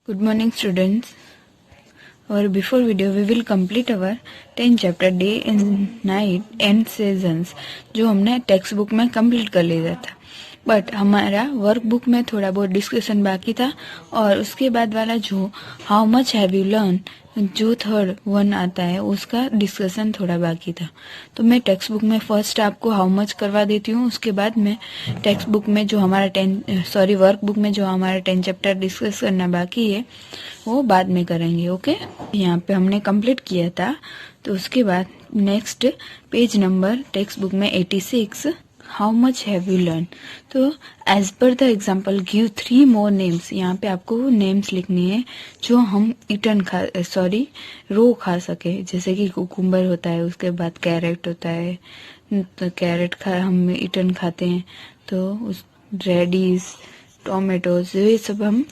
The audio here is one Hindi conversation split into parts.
Good morning, students. Our before video we will complete our 10 chapter day and night and seasons जो हमने टेक्स्ट बुक में कंप्लीट कर लिया था, बट हमारा वर्क बुक में थोड़ा बहुत डिस्कशन बाकी था और उसके बाद वाला जो how much have you learn जो थर्ड वन आता है उसका डिस्कशन थोड़ा बाकी था। तो मैं टेक्स्ट बुक में फर्स्ट आपको हाउ मच करवा देती हूँ, उसके बाद में टेक्स्ट बुक में जो हमारा वर्क बुक में जो हमारा 10 चैप्टर डिस्कस करना बाकी है वो बाद में करेंगे। ओके, यहाँ पे हमने कंप्लीट किया था। तो उसके बाद next page number textbook में 86 how much have you learn. तो as per the example give 3 more names. यहाँ पे आपको नेम्स लिखनी है जो हम रो खा सके, जैसे कि कुकुम्बर होता है, उसके बाद कैरेट होता है, तो कैरेट हम ईटन खाते हैं, तो उस रेडिस टोमेटोज ये सब हम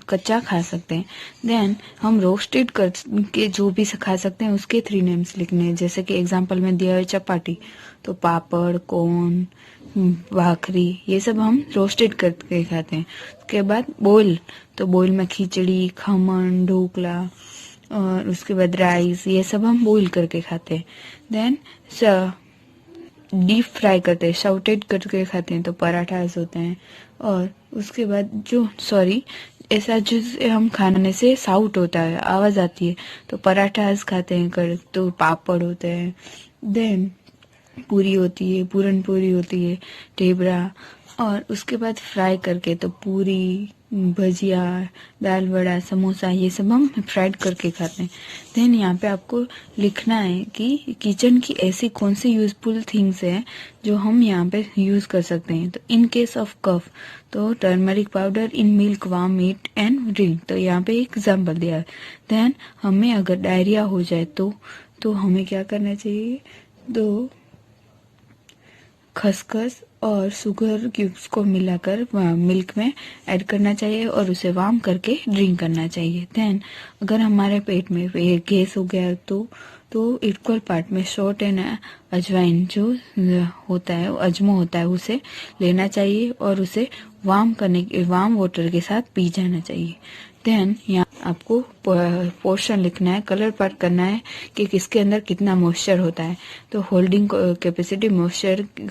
कच्चा खा सकते हैं। देन हम रोस्टेड करके जो भी खा सकते हैं उसके 3 नेम्स लिखने हैं, जैसे कि एग्जांपल में दिया है चपाटी, तो पापड़, कोन, भाखरी ये सब हम रोस्टेड करके खाते हैं। उसके बाद बोल, तो बोल में खिचड़ी, खमन, ढोकला और उसके बाद राइस ये सब हम बॉईल करके खाते हैं। देन डीप फ्राई करते हैं, शाउटेड करके खाते हैं, तो पराठास होते हैं। और उसके बाद ऐसा जो हम खाने से साउट होता है, आवाज आती है, तो पराठास खाते हैं, तो पापड़ होते हैं। देन पूरी होती है, पूरन पूरी होती है, टेबरा, और उसके बाद फ्राई करके तो पूरी, भजिया, दाल वड़ा, समोसा ये सब हम फ्राइड करके खाते हैं। देन यहाँ पे आपको लिखना है कि किचन की ऐसी कौन सी यूजफुल थिंग्स है जो हम यहाँ पे यूज कर सकते हैं। तो इन केस ऑफ कफ, तो turmeric powder in milk, warm meat and drink, तो यहाँ पे एक एग्जाम्पल दिया है। देन हमें अगर डायरिया हो जाए तो हमें क्या करना चाहिए, तो खसखस और शुगर क्यूब्स को मिलाकर मिल्क में ऐड करना चाहिए और उसे वार्म करके ड्रिंक करना चाहिए। देन अगर हमारे पेट में गैस हो गया तो इक्वल पार्ट में सॉल्ट एंड अजवाइन जो होता है, अजमो होता है, उसे लेना चाहिए और उसे वार्म वाटर के साथ पी जाना चाहिए। देन यहाँ आपको पोर्शन लिखना है, कलर पार्ट करना है कि किसके अंदर कितना मॉइस्चर होता है। तो मॉइस्चर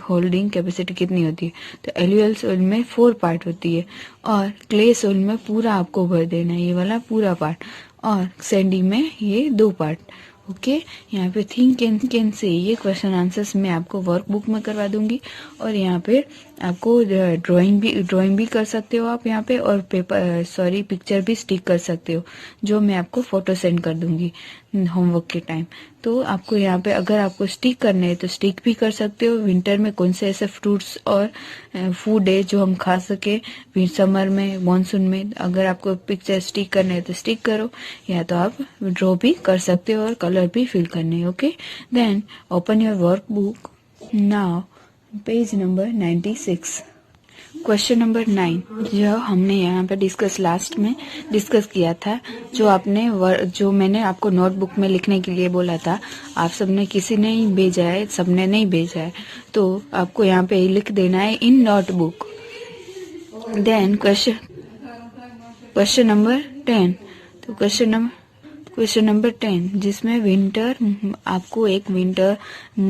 होल्डिंग कैपेसिटी कितनी होती है, तो एल्यूअल सोइल में 4 पार्ट होती है और क्ले सोइल में पूरा आपको भर देना है, ये वाला पूरा पार्ट, और सैंडी में ये 2 पार्ट। ओके, यहाँ पे थिंक कैन से ये क्वेश्चन आंसर्स मैं आपको वर्क बुक में करवा दूंगी और यहाँ पे आपको ड्राइंग भी कर सकते हो आप यहाँ पे, और पिक्चर भी स्टिक कर सकते हो, जो मैं आपको फोटो सेंड कर दूंगी होमवर्क के टाइम। तो आपको यहाँ पे अगर आपको स्टिक करने हैं तो स्टिक भी कर सकते हो। विंटर में कौन से ऐसे फ्रूट्स और फूड है जो हम खा सके, समर में, मानसून में, अगर आपको पिक्चर स्टिक करने है तो स्टिक करो, या तो आप ड्रॉ भी कर सकते हो और कलर भी फिल करने हैं। Okay, then open your work book now, page number 96, question number 9 जो हमने यहाँ पे लास्ट में डिस्कस किया था, जो मैंने आपको नोटबुक में लिखने के लिए बोला था, आप सबने किसी ने ही भेजा है, सबने नहीं भेजा है, तो आपको यहाँ पे लिख देना है in notebook. Then question number 10, तो क्वेश्चन नंबर 10 जिसमें विंटर, आपको एक विंटर,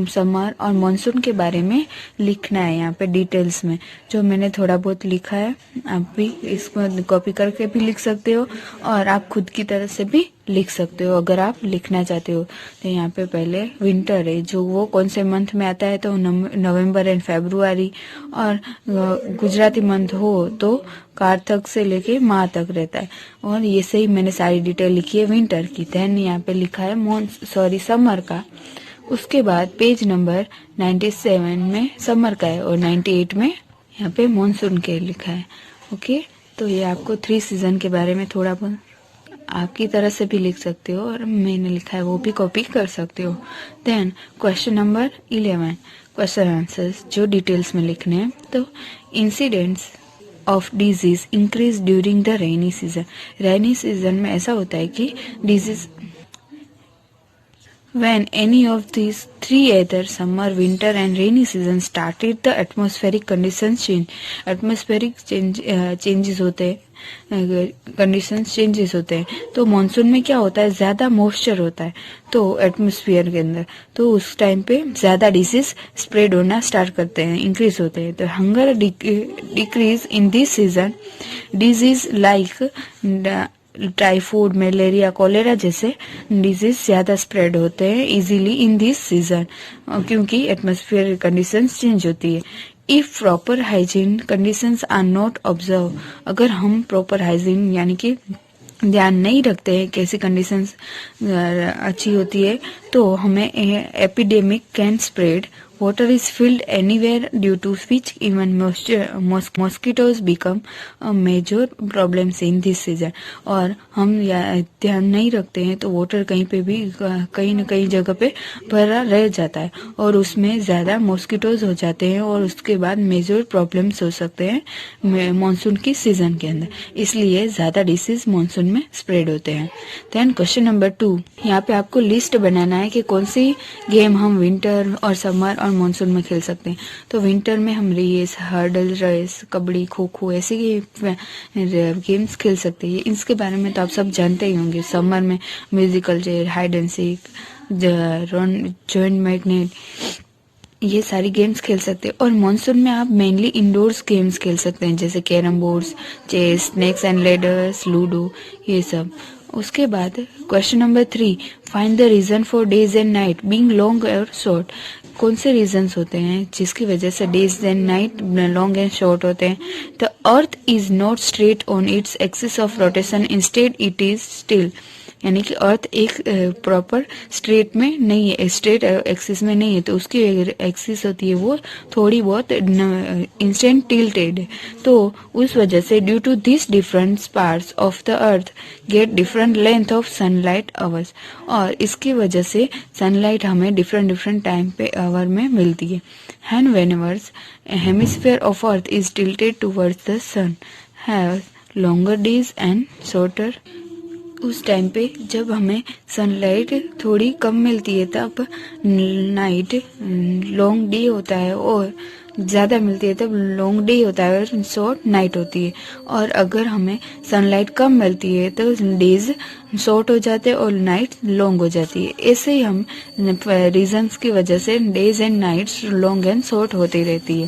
समर और मानसून के बारे में लिखना है यहाँ पे डिटेल्स में, जो मैंने थोड़ा बहुत लिखा है। आप भी इसको कॉपी करके भी लिख सकते हो और आप खुद की तरह से भी लिख सकते हो अगर आप लिखना चाहते हो। तो यहाँ पे पहले विंटर है, जो वो कौन से मंथ में आता है, तो नवंबर एंड फरवरी, और गुजराती मंथ हो तो कारतक से लेके माह तक रहता है, और ये सही मैंने सारी डिटेल लिखी है विंटर की। देन यहाँ पे लिखा है समर का। उसके बाद पेज नंबर 97 में समर का है और 98 में यहाँ पे मानसून के लिखा है। ओके, तो ये आपको 3 सीजन के बारे में थोड़ा बहुत आपकी तरह से भी लिख सकते हो और मैंने लिखा है वो भी कॉपी कर सकते हो। Then question number 11 question answers जो डिटेल्स में लिखने हैं। तो incidents of disease increase during the rainy season. Rainy season में ऐसा होता है कि disease when any of these 3 either summer, winter and rainy season started, the atmospheric conditions change. Atmospheric changes होते हैं कंडीशंस चेंजेस होते हैं। तो मॉनसून में क्या होता है, ज्यादा मॉइस्चर होता है तो एटमॉस्फेयर के अंदर, तो उस टाइम पे ज्यादा डिसीज स्प्रेड होना स्टार्ट करते हैं, इंक्रीज होते हैं। तो hunger decrease in this season, disease like typhoid, malaria, cholera जैसे डिजीज ज्यादा स्प्रेड होते हैं इजीली इन दिस सीजन, क्योंकि एटमॉस्फेयर कंडीशंस चेंज होती है। If proper hygiene conditions are not observe, अगर हम प्रॉपर हाइजीन यानी कि ध्यान नहीं रखते हैं कैसी कंडीशंस अच्छी होती है, तो हमें epidemic can spread. Water is filled anywhere due to which even mosquitoes become a major problems in this season। और हम ध्यान नहीं रखते हैं तो वाटर कहीं पे भी कहीं न कहीं जगह पे भरा रह जाता है और उसमें ज्यादा मॉस्किटोज हो जाते हैं और उसके बाद मेजर प्रॉब्लम्स हो सकते हैं मानसून की सीजन के अंदर, इसलिए ज्यादा डिसीज मानसून में स्प्रेड होते हैं। देन क्वेश्चन नंबर 2, यहाँ पे आपको लिस्ट बनाना है कि कौन सी गेम हम विंटर और समर और मानसून में खेल सकते हैं। तो विंटर में हम race, hurdle race, kabaddi, kho kho ऐसे गेम्स खेल सकते हैं। इसके बारे में तो आप सब जानते ही होंगे। समर में musical chair, hide and seek, joint magnet, ये सारी गेम्स खेल सकते हैं। और मानसून में आप मेनली इंडोर्स गेम्स खेल सकते हैं जैसे carrom boards, chess, snakes and ladders, ludo, ये सब। उसके बाद question number 3, find the reason for days and night being long और शॉर्ट। कौन से रीजंस होते हैं जिसकी वजह से days and night long and short होते हैं। The earth is not straight on its axis of rotation, instead it is still, यानी कि अर्थ एक प्रॉपर स्ट्रेट में नहीं है, स्ट्रेट एक्सिस में नहीं है, तो उसकी एक्सिस होती है वो थोड़ी बहुत इंस्टेंट टिल्टेड है। तो उस वजह से due to this different parts of the earth get different length of sunlight hours, और इसकी वजह से सनलाइट हमें डिफरेंट टाइम पे आवर में मिलती है। And whenever hemisphere of earth is tilted towards the sun have longer days and shorter, उस टाइम पे जब हमें सनलाइट थोड़ी कम मिलती है तब नाइट लॉन्ग डे होता है, और ज्यादा मिलती है तब लॉन्ग डे होता है और शॉर्ट नाइट होती है। और अगर हमें सनलाइट कम मिलती है तो डेज शॉर्ट हो जाते हैं और नाइट लॉन्ग हो जाती है। ऐसे ही हम रीजंस की वजह से days and nights long and short होती रहती है।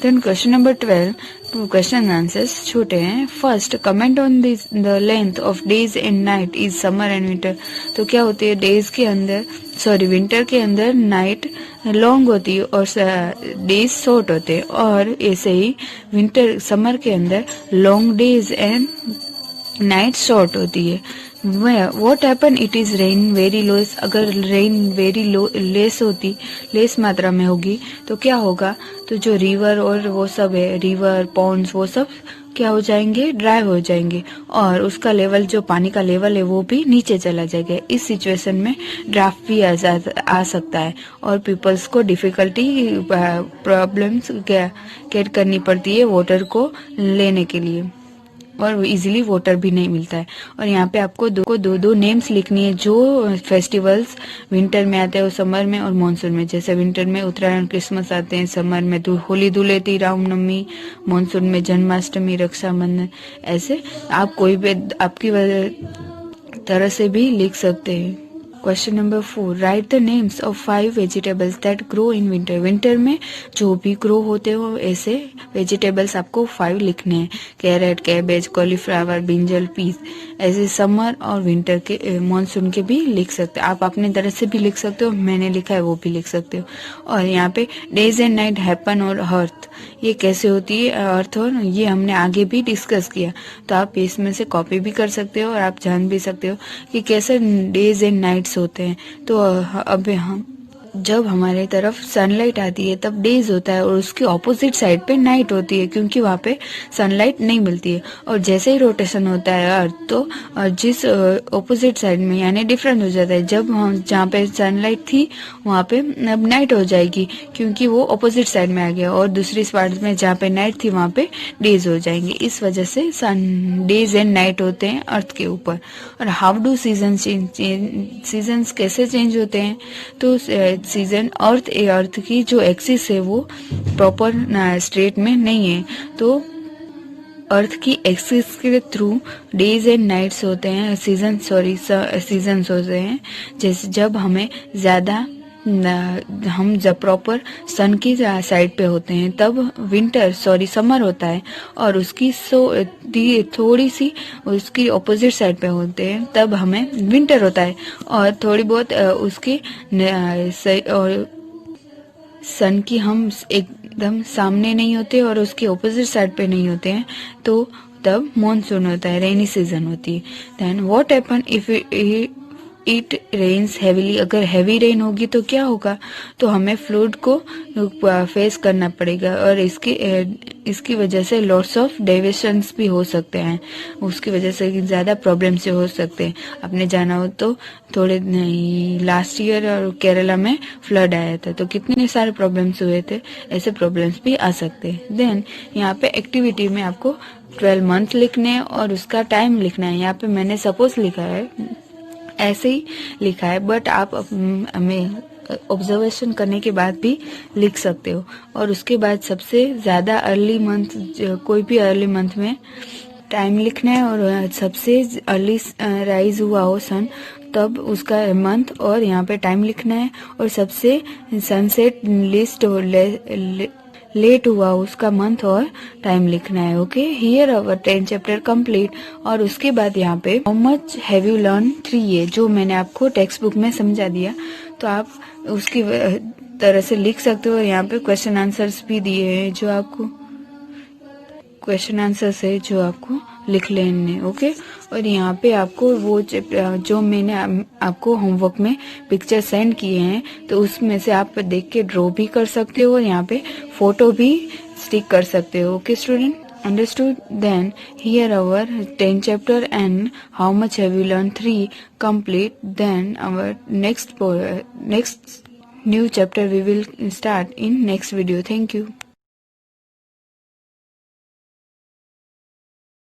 Then question number 12, question answers छोटे हैं। First, comment on this the length of days and night is summer and winter. तो क्या होती है, डेज के अंदर विंटर के अंदर नाइट लॉन्ग होती है और डेज शॉर्ट होते हैं, और ऐसे ही समर के अंदर long days and night short होती है। What happen it is rain very less, अगर रेन वेरी लेस मात्रा में होगी तो क्या होगा, तो जो रिवर और वो सब है, रिवर पॉन्ड्स, वो सब क्या हो जाएंगे, ड्राई हो जाएंगे, और उसका लेवल, जो पानी का लेवल है वो भी नीचे चला जाएगा। इस सिचुएशन में ड्राफ्ट भी आ सकता है और पीपल्स को डिफिकल्टी प्रॉब्लम्स गेट करनी पड़ती है वाटर को लेने के लिए, और इजीली वाटर भी नहीं मिलता है। और यहाँ पे आपको दो नेम्स लिखनी है जो फेस्टिवल्स विंटर में आते हैं और समर में और मानसून में। जैसे विंटर में उत्तरायण, क्रिसमस आते हैं, समर में होली, धूलेटी, रामनवमी, मानसून में जन्माष्टमी, रक्षाबंधन। ऐसे आप कोई भी आपकी तरह से भी लिख सकते हैं। Question number 4, right the names of 5 vegetables that grow in winter. Winter में जो भी ग्रो होते हो ऐसे वेजिटेबल्स आपको 5 लिखने हैं। Carrot, cabbage, cauliflower, brinjal, peas. ऐसे समर और विंटर के मानसून के भी लिख सकते हो। आप अपने तरह से भी लिख सकते हो, मैंने लिखा है वो भी लिख सकते हो। और यहाँ पे डेज एंड नाइट, हैपन और अर्थ, ये कैसे होती है अर्थ, और ये हमने आगे भी डिस्कस किया, तो आप इसमें से कॉपी भी कर सकते हो और आप जान भी सकते हो कि कैसे डेज एंड नाइट्स होते हैं। तो अब हम जब हमारे तरफ सनलाइट आती है तब डेज होता है और उसकी ऑपोजिट साइड पे नाइट होती है, क्योंकि वहाँ पे सनलाइट नहीं मिलती है। और जैसे ही रोटेशन होता है अर्थ, तो जिस ऑपोजिट साइड में यानी डिफरेंट हो जाता है। जब हम जहाँ पे सनलाइट थी वहाँ पे अब नाइट हो जाएगी, क्योंकि वो ऑपोजिट साइड में आ गया, और दूसरी पार्ट में जहाँ पे नाइट थी वहाँ पे डेज हो जाएंगे। इस वजह से डेज एंड नाइट होते हैं अर्थ के ऊपर। और हाउ डू सीजन्स कैसे चेंज होते हैं, तो सीजन अर्थ की जो एक्सिस है वो प्रॉपर स्ट्रेट में नहीं है, तो अर्थ की एक्सिस के थ्रू डेज एंड नाइट्स होते हैं, सीजन्स होते हैं। जैसे जब हमें ज़्यादा हम जब प्रॉपर सन की साइड पे होते हैं तब समर होता है, और उसकी थोड़ी सी उसकी ऑपोजिट साइड पे होते हैं तब हमें विंटर होता है, और थोड़ी बहुत उसके और सन की हम एकदम सामने नहीं होते और उसके ऑपोजिट साइड पे नहीं होते हैं, तो तब मॉनसून होता है, रेनी सीजन होती है। Then what happen if it rains heavily, अगर हैवी रेन होगी तो क्या होगा, तो हमें फ्लड को फेस करना पड़ेगा, और इसकी वजह से लॉट्स ऑफ डेविएशंस भी हो सकते हैं, उसकी वजह से ज़्यादा प्रॉब्लम से हो सकते हैं। आपने जाना हो तो थोड़े लास्ट ईयर और केरला में फ्लड आया था, तो कितने सारे प्रॉब्लम्स हुए थे, ऐसे प्रॉब्लम्स भी आ सकते हैं। देन यहाँ पे एक्टिविटी में आपको 12 मंथ लिखने हैं और उसका टाइम लिखना है। यहाँ पे मैंने सपोज लिखा है, ऐसे ही लिखा है, बट आप हमें ऑब्जर्वेशन करने के बाद भी लिख सकते हो। और उसके बाद सबसे ज़्यादा अर्ली मंथ, कोई भी अर्ली मंथ में टाइम लिखना है, और सबसे अर्ली राइज हुआ हो सन तब उसका मंथ और यहाँ पे टाइम लिखना है, और सबसे सनसेट लिस्ट लेट हुआ उसका मंथ और टाइम लिखना है। Okay, here our 10 chapter complete. और उसके बाद यहाँ पे how much have you learn 3A, जो मैंने आपको टेक्स्ट बुक में समझा दिया, तो आप उसकी तरह से लिख सकते हो। और यहाँ पे क्वेश्चन आंसर्स भी दिए हैं, जो आपको क्वेश्चन आंसर्स है जो आपको लिख लेने। ओके, और यहाँ पे आपको वो जो मैंने आपको होमवर्क में पिक्चर सेंड किए हैं, तो उसमें से आप देख के ड्रॉ भी कर सकते हो, और यहाँ पे फोटो भी स्टिक कर सकते हो। Okay student, understood? Then here our 10 chapter and how much have you learned 3 complete. Then our next new chapter we will start in next video. Thank you.